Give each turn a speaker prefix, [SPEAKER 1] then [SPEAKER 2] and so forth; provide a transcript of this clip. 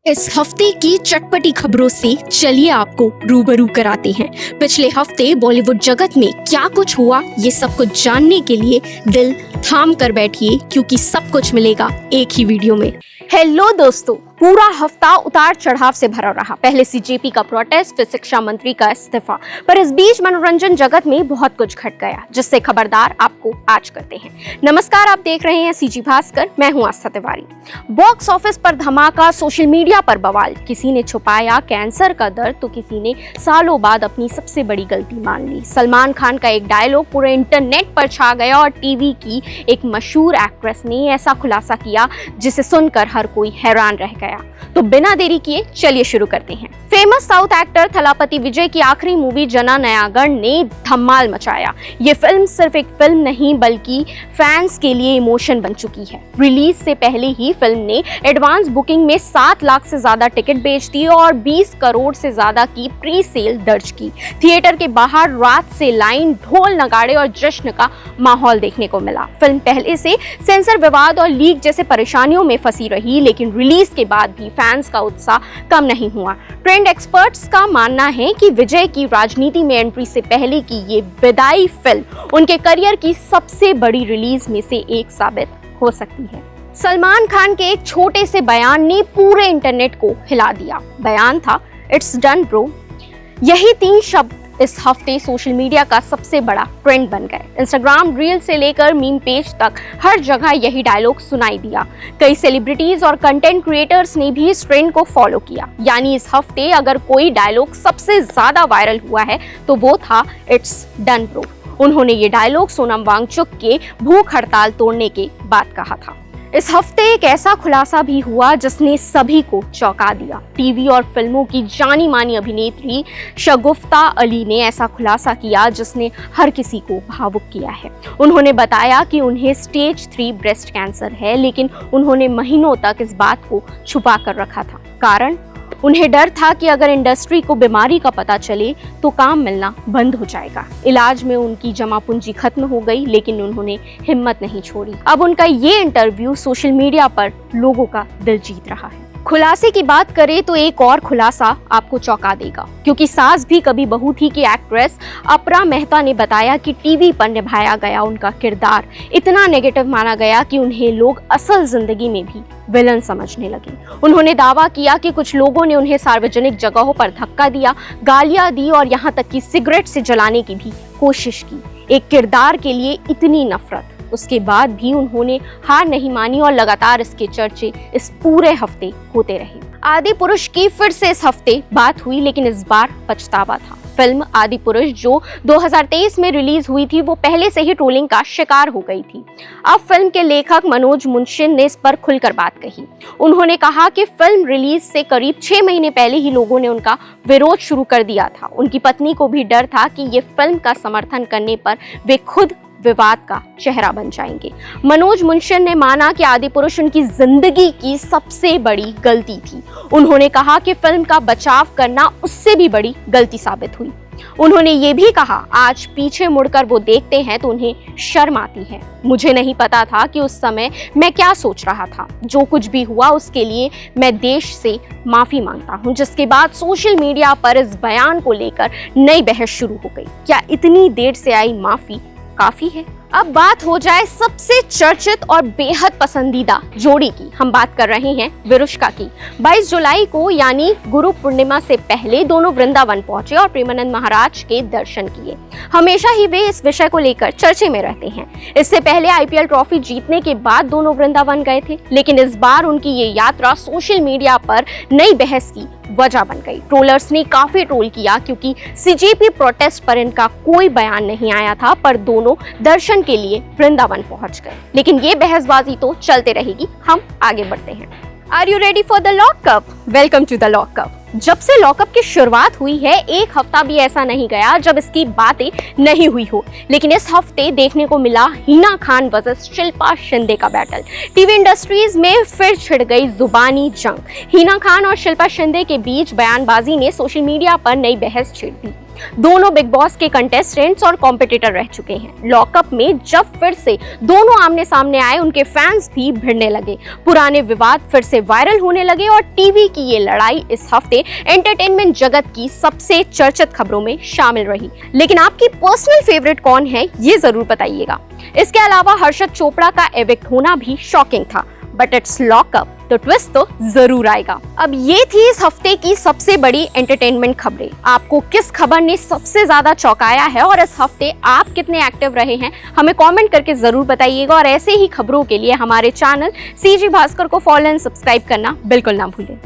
[SPEAKER 1] इस हफ्ते की चटपटी खबरों से चलिए आपको रूबरू कराते हैं। पिछले हफ्ते बॉलीवुड जगत में क्या कुछ हुआ, ये सब कुछ जानने के लिए दिल थाम कर बैठिए, क्योंकि सब कुछ मिलेगा एक ही वीडियो में। हेलो दोस्तों, पूरा हफ्ता उतार चढ़ाव से भरा रहा। पहले सीजेपी का प्रोटेस्ट, फिर शिक्षा मंत्री का इस्तीफा, पर इस बीच मनोरंजन जगत में बहुत कुछ घट गया, जिससे खबरदार आपको आज करते हैं। नमस्कार, आप देख रहे हैं सीजी भास्कर, मैं हूं आस्था तिवारी। बॉक्स ऑफिस पर धमाका, सोशल मीडिया पर बवाल। किसी ने छुपाया कैंसर का दर्द, तो किसी ने सालों बाद अपनी सबसे बड़ी गलती मान ली। सलमान खान का एक डायलॉग पूरे इंटरनेट पर छा गया और टीवी की एक मशहूर एक्ट्रेस ने ऐसा खुलासा किया जिसे सुनकर हर कोई हैरान रह गया। तो बिना देरी किए चलिए शुरू करते हैं। फेमस साउथ एक्टर थलापति विजय की आखिरी मूवी जना नयागढ़ ने धमाल मचाया। ये फिल्म सिर्फ एक फिल्म नहीं बल्कि फैंस के लिए इमोशन बन चुकी है। रिलीज से पहले ही फिल्म ने एडवांस बुकिंग में 7 लाख से ज्यादा टिकट बेच दिए और 20 करोड़ से ज्यादा की प्री सेल दर्ज की। थिएटर के बाहर रात से लाइन, ढोल नगाड़े और जश्न का माहौल देखने को मिला। फिल्म पहले से सेंसर विवाद और लीक जैसे परेशानियों में फंसी रही, लेकिन रिलीज के बाद भी फैंस का उत्साह कम नहीं हुआ। ट्रेंड एक्सपर्ट्स का मानना है कि विजय की राजनीति में एंट्री से पहले की ये विदाई फिल्म उनके करियर की सबसे बड़ी रिलीज में से एक साबित हो सकती है। सलमान खान के एक छोटे से बयान ने पूरे इंटरनेट को हिला दिया। बयान था, इट्स डन ब्रो। यही 3 शब्द इस हफ्ते सोशल मीडिया का सबसे बड़ा ट्रेंड बन गए। इंस्टाग्राम रील से लेकर मीम पेज तक हर जगह यही डायलॉग सुनाई दिया। कई सेलिब्रिटीज और कंटेंट क्रिएटर्स ने भी इस ट्रेंड को फॉलो किया। यानी इस हफ्ते अगर कोई डायलॉग सबसे ज्यादा वायरल हुआ है तो वो था, इट्स डन ब्रो। उन्होंने ये डायलॉग सोनम वांगचुक के भूख हड़ताल तोड़ने के बाद कहा था। इस हफ्ते एक ऐसा खुलासा भी हुआ जिसने सभी को चौंका दिया। टीवी और फिल्मों की जानी मानी अभिनेत्री शगुफ्ता अली ने ऐसा खुलासा किया जिसने हर किसी को भावुक किया है। उन्होंने बताया कि उन्हें स्टेज 3 ब्रेस्ट कैंसर है, लेकिन उन्होंने महीनों तक इस बात को छुपा कर रखा था। कारण, उन्हें डर था कि अगर इंडस्ट्री को बीमारी का पता चले तो काम मिलना बंद हो जाएगा। इलाज में उनकी जमा पूंजी खत्म हो गई, लेकिन उन्होंने हिम्मत नहीं छोड़ी। अब उनका ये इंटरव्यू सोशल मीडिया पर लोगों का दिल जीत रहा है। खुलासे की बात करें तो एक और खुलासा आपको चौंका देगा, क्योंकि सास भी कभी बहू थी की एक्ट्रेस अपरा मेहता ने बताया कि टीवी पर निभाया गया उनका किरदार इतना नेगेटिव माना गया कि उन्हें लोग असल जिंदगी में भी विलन समझने लगे। उन्होंने दावा किया कि कुछ लोगों ने उन्हें सार्वजनिक जगहों पर धक्का दिया, गालियां दी और यहाँ तक कि सिगरेट से जलाने की भी कोशिश की। एक किरदार के लिए इतनी नफरत। उसके बाद भी उन्होंने हार नहीं मानी और लगातार इसके चर्चे इस पूरे हफ्ते होते रहे। आदि पुरुष की फिर से इस हफ्ते बात हुई, लेकिन इस बार पछतावा था। फिल्म आदि पुरुष जो 2023 में रिलीज हुई थी, वो पहले से ही ट्रोलिंग का शिकार हो गई थी। अब फिल्म के लेखक मनोज मुंशिन ने इस पर खुलकर बात कही। उन्होंने कहा कि फिल्म रिलीज से करीब 6 महीने पहले ही लोगों ने उनका विरोध शुरू कर दिया था। उनकी पत्नी को भी डर था कि ये फिल्म का समर्थन करने पर वे खुद विवाद का चेहरा बन जाएंगे। मनोज मुंशिन ने माना कि आदि पुरुष उनकी जिंदगी की सबसे बड़ी गलती थी। उन्होंने कहा कि फिल्म का बचाव करना उससे भी बड़ी गलती साबित हुई। उन्होंने ये भी कहा, आज पीछे मुड़कर वो देखते हैं तो उन्हें शर्म आती है। मुझे नहीं पता था कि उस समय मैं क्या सोच रहा था। जो कुछ भी हुआ उसके लिए मैं देश से माफी मांगता हूँ। जिसके बाद सोशल मीडिया पर इस बयान को लेकर नई बहस शुरू हो गई। क्या इतनी देर से आई माफी काफी है? अब बात हो जाए सबसे चर्चित और बेहद पसंदीदा जोड़ी की। हम बात कर रहे हैं विरुष्का की। 22 जुलाई को यानी गुरु पूर्णिमा से पहले दोनों वृंदावन पहुंचे और प्रेमानंद महाराज के दर्शन किए। हमेशा ही वे इस विषय को लेकर चर्चे में रहते हैं। इससे पहले आईपीएल ट्रॉफी जीतने के बाद दोनों वृंदावन गए थे, लेकिन इस बार उनकी ये यात्रा सोशल मीडिया पर नई बहस की वजह बन गई। ट्रोलर्स ने काफी ट्रोल किया क्योंकि सीजेपी प्रोटेस्ट पर इनका कोई बयान नहीं आया था, पर दोनों दर्शन के लिए वृंदावन पहुंच गए। लेकिन ये बहसबाजी तो चलते रहेगी। हम आगे बढ़ते हैं। Are you ready for the lockup? Welcome to the lockup. जब से लॉकअप की शुरुआत हुई है, एक हफ्ता भी ऐसा नहीं गया जब इसकी बातें नहीं हुई हो। लेकिन इस हफ्ते देखने को मिला हिना खान वर्सेस शिल्पा शिंदे का बैटल। टीवी इंडस्ट्रीज में फिर छिड़ गई जुबानी जंग। हिना खान और शिल्पा शिंदे के बीच बयानबाजी ने सोशल मीडिया पर नई बहस छेड़ दी। दोनों बिग बॉस के कंटेस्टेंट्स और कॉम्पिटिटर रह चुके हैं। लॉकअप में जब फिर से दोनों आमने सामने आए, उनके फैंस भी भिड़ने लगे, पुराने विवाद फिर से वायरल होने लगे और टीवी की ये लड़ाई इस हफ्ते एंटरटेनमेंट जगत की सबसे चर्चित खबरों में शामिल रही। लेकिन आपकी पर्सनल फेवरेट कौन है, ये जरूर बताइएगा। इसके अलावा हर्षद चोपड़ा का एविक्ट होना भी शॉकिंग था, बट इट्स लॉकअप, तो ट्विस्ट तो जरूर आएगा। अब ये थी इस हफ्ते की सबसे बड़ी एंटरटेनमेंट खबरें। आपको किस खबर ने सबसे ज्यादा चौंकाया है और इस हफ्ते आप कितने एक्टिव रहे हैं, हमें कमेंट करके जरूर बताइएगा। और ऐसे ही खबरों के लिए हमारे चैनल CG भास्कर को फॉलो एंड सब्सक्राइब करना बिल्कुल ना भूलें।